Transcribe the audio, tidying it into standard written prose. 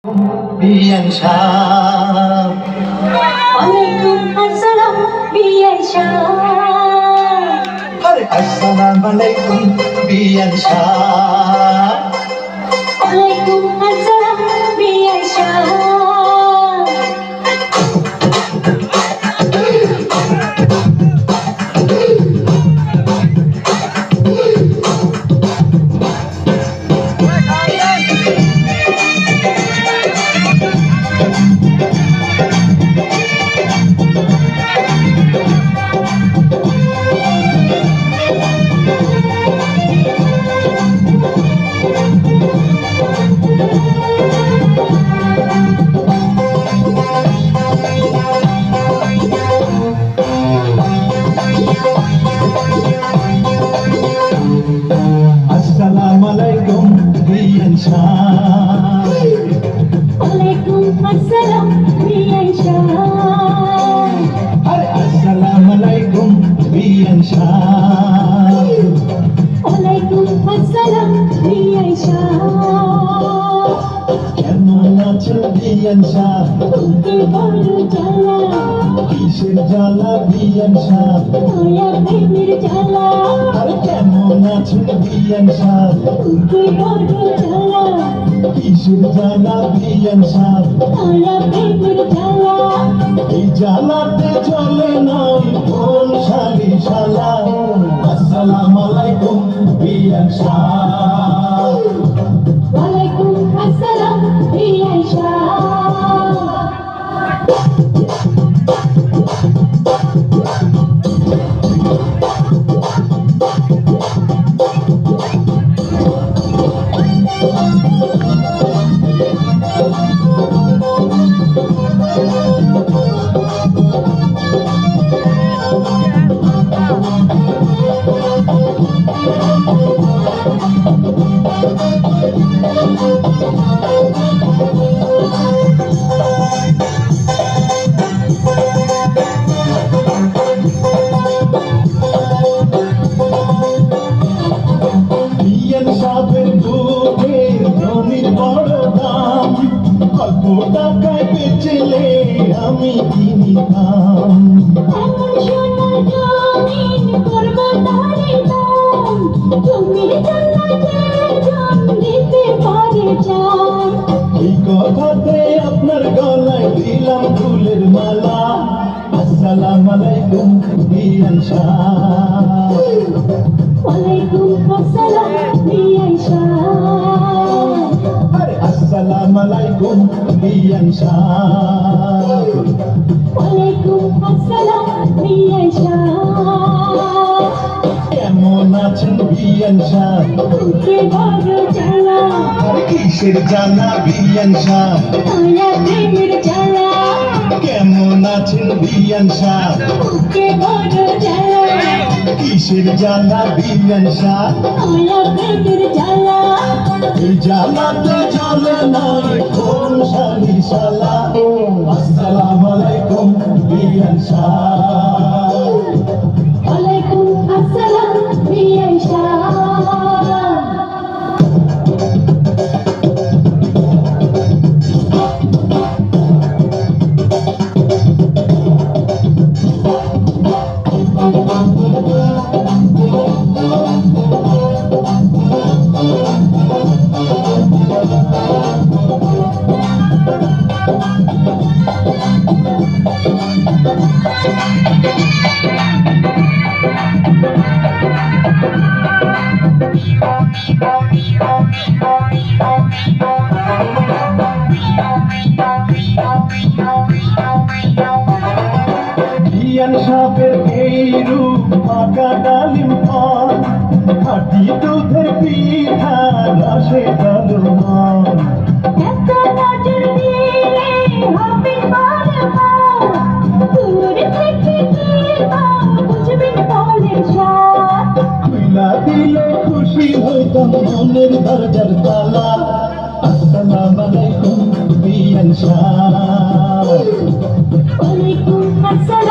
বিয়ান শাহ ওয়ালাইকুম আসসালাম বিয়ান শাহ। আরে আসসালামু আলাইকুম বিয়ান শাহ। ওয়ালাইকুম আসসালাম বিয়ান শাহ। আসসালামু আলাইকুম বিয়ান শাহ। ওয়ালাইকুম আসসালাম বিয়ান শাহ। আরে আসসালামু আলাইকুম বিয়ান শাহ। ওয়ালাইকুম আসসালাম বিয়ান শাহ। কেমন আছেন বিয়ান শাহ? বুকে বড় জ্বালা, কিসের জ্বালা বিয়ান শাহ? মায়া প্রেমের জ্বালা। আরে কেমন আছেন বিয়ান শাহ? বুকে বড় জ্বালা, কিসের জ্বালা বিয়ান শাহ? মায়া প্রেমের জ্বালা। এই জ্বালাতে চলে নাই কোন শালি শালা। আসসালামু আলাইকুম বিয়ান শাহ। ওয়ালাইকুম আসসালাম বিয়ান শাহ। বিয়ান সাহেবের দুধের জমির বড় দাম, অল্প টাকায় বেচলে আমি কিনিতাম। এমন সোনার জমিন করবো তারে দাম, জমির জান্নাতে জান দিতে পারে জান। এই কথাতে আপনার গলায় দিলাম ফুলের মালা। আসসালামু আলাইকুম বিয়ান শাহ। ওয়ালাইকুম আসসালাম বিয়ান শাহ। আরে আসসালামু আলাইকুম বিয়ান শাহ। ওয়ালাইকুম আসসালাম বিয়ান শাহ। কেমন আছেন বিয়ান শাহ? বুকে বড় জ্বালা, আরে কিসের জ্বালা বিয়ান শাহ? মায়া প্রেমের জ্বালা। কেমন আছেন বিয়ান শাহ? বুকে বড় জ্বালা, কিসের জ্বালা বিয়ান শাহ? মায়া প্রেমের জ্বালা। এই জ্বালাতে চলে নাই কোন শালি শালা। আসসালামু আলাইকুম বিয়ান শাহ। ওয়ালাইকুম আসসালাম বিয়ান শাহ। বিয়ান সাহেবের এই রূপ পাকা ডালিম ফল, খাঁটি দুধের পিঠা রসে ডালমন। এত নজর দিলে হবে বারবার, দূর থেকে কি বুঝবেন ফলের স্বাদ। খুইলা দিলে খুশি হইতাম মনের দরজার তালা। আসসালামু আলাইকুম বিয়ান শাহ।